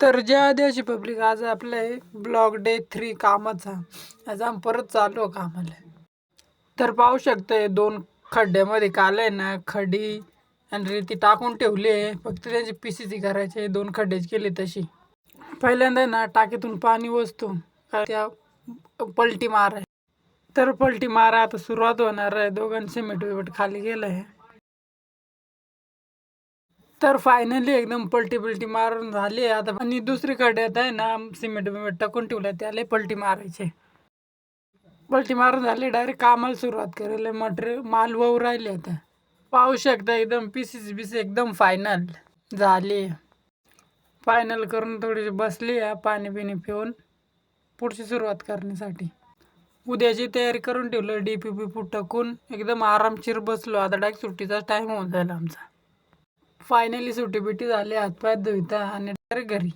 तर जय आदिवासी पब्लिक, आज आपला आहे ब्लॉग डे 3 कामाचा. आज आम्ही परत चाललो कामाला. तर पाहू शकतोय 2 खड्ड्यामध्ये काल आहे ना खडी आणि रेती टाकून ठेवली आहे. फक्त त्याची पीसीसी करायची 2 खड्ड्याची केली तशी. पहिल्यांदा ना टाकीतून पाणी वसतो त्या पलटी माराय. तर पलटी मारा आता सुरुवात होणार आहे. दोघांनी सिमेंट बिमेंट खाली गेलंय. तर फायनली एकदम पलटी मारून झाली आता. आणि दुसरी खड्ड्यात आहे ना सिमेंट बिमेंट टाकून ठेवलं, त्याला पलटी मारायचे. पलटी मारून झाली, डायरेक्ट कामाला सुरुवात करेल. मटेरियल माल वाहू राहिले आता. पाहू शकता एकदम पीसीसी बीसी एकदम फायनल झाली. फायनल करून थोडीशी बसली आहे पाणी बिणी पिऊन पुढची सुरुवात करण्यासाठी. उद्याची तयारी करून ठेवलं. डीपी टाकून एकदम आरामशीर बसलो. आता डायरेक्ट सुट्टीचा टाईम होऊन जाईल आमचा. फायनली सुट्टी बिटी झाली, हातपाय धुता आणि डायरेक्ट घरी.